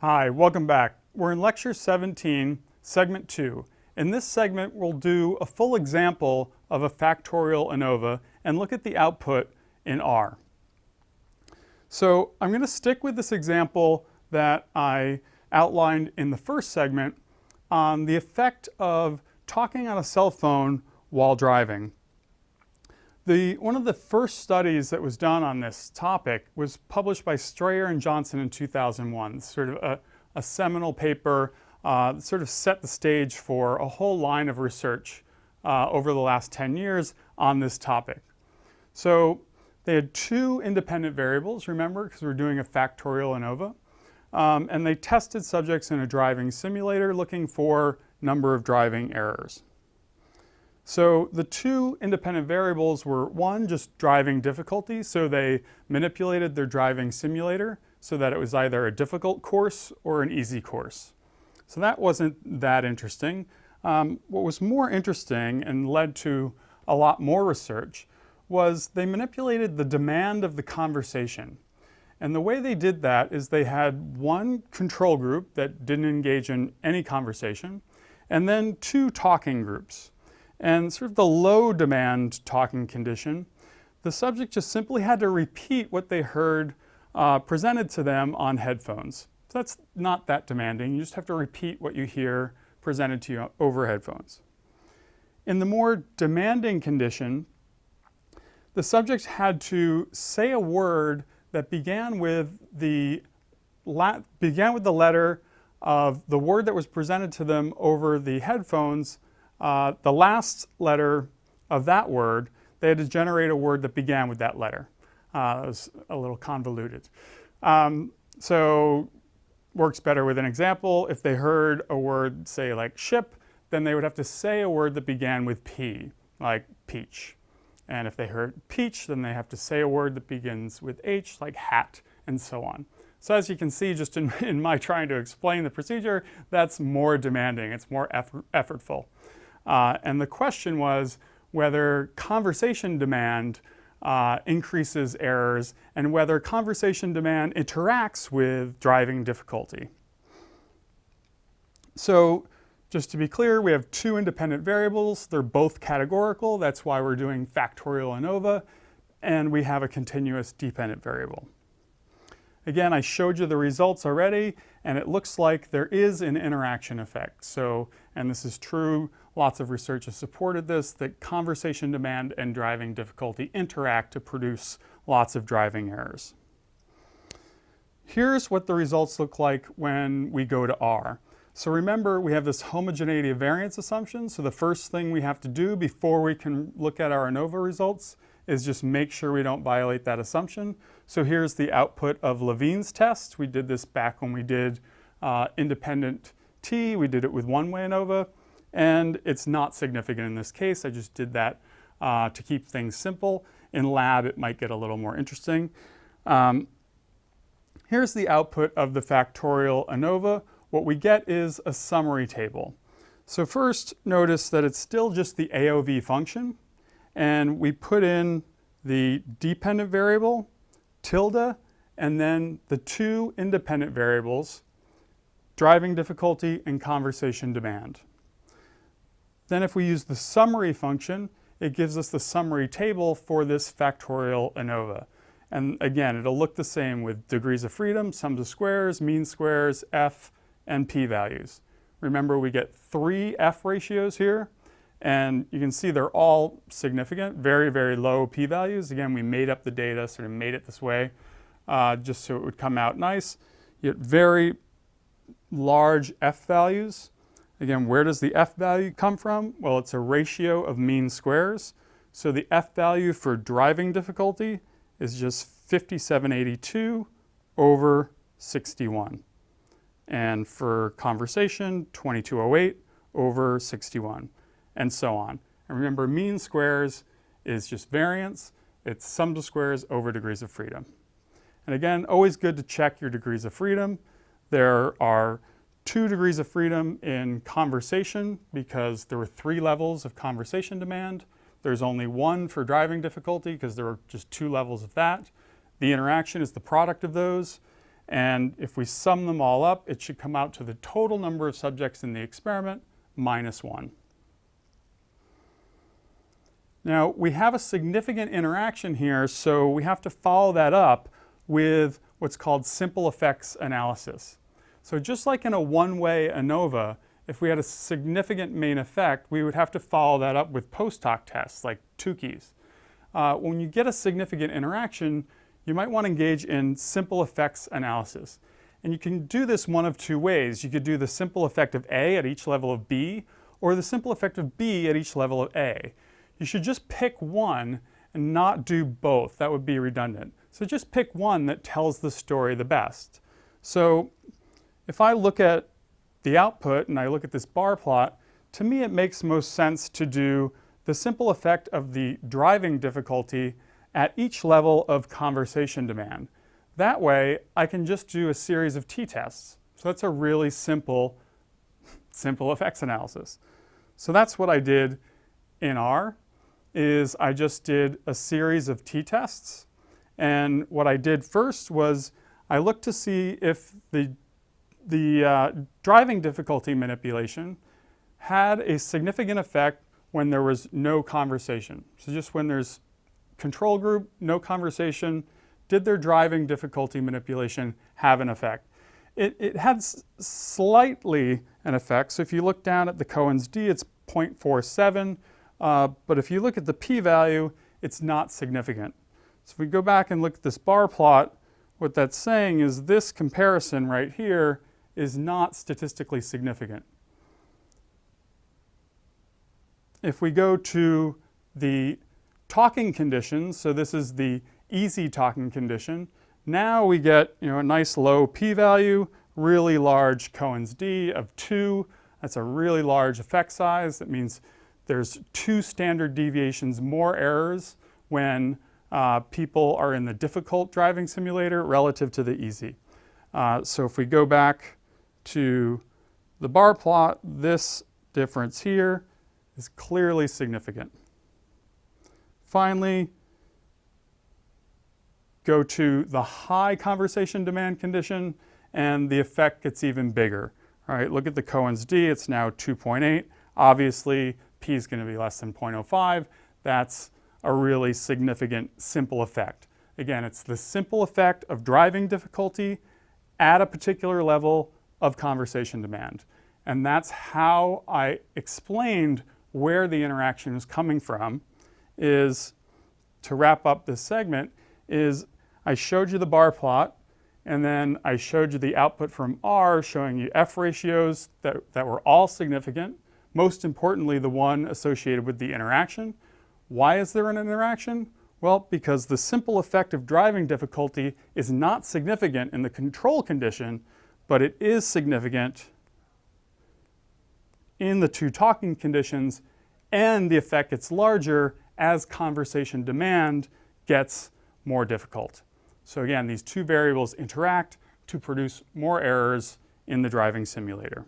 Hi, welcome back. We're in Lecture 17, Segment 2. In this segment, we'll do a full example of a factorial ANOVA and look at the output in R. So I'm going to stick with this example that I outlined in the first segment on the effect of talking on a cell phone while driving. One of the first studies that was done on this topic was published by Strayer and Johnson in 2001, sort of a seminal paper that sort of set the stage for a whole line of research over the last 10 years on this topic. So they had two independent variables, remember, because we're doing a factorial ANOVA, and they tested subjects in a driving simulator looking for number of driving errors. So the two independent variables were, one, just driving difficulty. So they manipulated their driving simulator so that it was either a difficult course or an easy course. So that wasn't that interesting. What was more interesting and led to a lot more research was they manipulated the demand of the conversation. And the way they did that is they had one control group that didn't engage in any conversation, and then two talking groups. And sort of the low demand talking condition, the subject just simply had to repeat what they heard presented to them on headphones. So that's not that demanding. You just have to repeat what you hear presented to you over headphones. In the more demanding condition, the subject had to say a word that began with the letter of the word that was presented to them over the headphones. The last letter of that word, they had to generate a word that began with that letter. That was a little convoluted. So works better with an example. If they heard a word, say like ship, then they would have to say a word that began with P, like peach. And if they heard peach, then they have to say a word that begins with H, like hat, and so on. So as you can see, just in my trying to explain the procedure, that's more demanding. It's more effortful. And the question was whether conversation demand increases errors and whether conversation demand interacts with driving difficulty. So just to be clear, we have two independent variables. They're both categorical. That's why we're doing factorial ANOVA. And we have a continuous dependent variable. Again, I showed you the results already, and it looks like there is an interaction effect. So, and this is true, lots of research has supported this, that conversation demand and driving difficulty interact to produce lots of driving errors. Here's what the results look like when we go to R. So remember, we have this homogeneity of variance assumption. So the first thing we have to do before we can look at our ANOVA results is just make sure we don't violate that assumption. So here's the output of Levine's test. We did this back when we did independent T. We did it with one-way ANOVA, and it's not significant in this case. I just did that to keep things simple. In lab, it might get a little more interesting. Here's the output of the factorial ANOVA. What we get is a summary table. So first, notice that it's still just the AOV function, and we put in the dependent variable, tilde, and then the two independent variables, driving difficulty and conversation demand. Then if we use the summary function, it gives us the summary table for this factorial ANOVA. And again, it'll look the same with degrees of freedom, sums of squares, mean squares, F, and p-values. Remember, we get 3 F ratios here, and you can see they're all significant, very, very low p-values. Again, we made up the data, sort of made it this way, just so it would come out nice. You get very large F values. Again, where does the F value come from? Well, it's a ratio of mean squares. So the F value for driving difficulty is just 5782 over 61. And for conversation, 2208 over 61, and so on. And remember, mean squares is just variance. It's sum of squares over degrees of freedom. And again, always good to check your degrees of freedom. There are 2 degrees of freedom in conversation because there were 3 levels of conversation demand. There's only 1 for driving difficulty because there were just 2 levels of that. The interaction is the product of those. And if we sum them all up, it should come out to the total number of subjects in the experiment minus 1. Now, we have a significant interaction here, so we have to follow that up with what's called simple effects analysis. So just like in a one-way ANOVA, if we had a significant main effect, we would have to follow that up with post-hoc tests like Tukey's. When you get a significant interaction, you might want to engage in simple effects analysis. And you can do this one of two ways. You could do the simple effect of A at each level of B, or the simple effect of B at each level of A. You should just pick one and not do both. That would be redundant. So just pick one that tells the story the best. So if I look at the output and I look at this bar plot, to me it makes most sense to do the simple effect of the driving difficulty at each level of conversation demand. That way I can just do a series of t-tests. So that's a really simple effects analysis. So that's what I did in R. Is I just did a series of t-tests, and what I did first was I looked to see if the driving difficulty manipulation had a significant effect when there was no conversation. So just when there's control group, no conversation, did their driving difficulty manipulation have an effect? It had slightly an effect. So if you look down at the Cohen's d, it's 0.47. But if you look at the p-value, it's not significant. So if we go back and look at this bar plot, what that's saying is this comparison right here is not statistically significant. If we go to the talking conditions, so this is the easy talking condition, now we get a nice low p-value, really large Cohen's d of 2. That's a really large effect size. That means there's 2 standard deviations more errors when people are in the difficult driving simulator relative to the easy. So if we go back to the bar plot, this difference here is clearly significant. Finally, go to the high conversation demand condition, and the effect gets even bigger. All right, look at the Cohen's d, it's now 2.8. Obviously, p is going to be less than 0.05. That's a really significant simple effect. Again, it's the simple effect of driving difficulty at a particular level of conversation demand. And that's how I explained where the interaction is coming from. Is, to wrap up this segment, is I showed you the bar plot, and then I showed you the output from R showing you F ratios that were all significant. Most importantly, the one associated with the interaction. Why is there an interaction? Well, because the simple effect of driving difficulty is not significant in the control condition, but it is significant in the 2 talking conditions, and the effect gets larger as conversation demand gets more difficult. So again, these 2 variables interact to produce more errors in the driving simulator.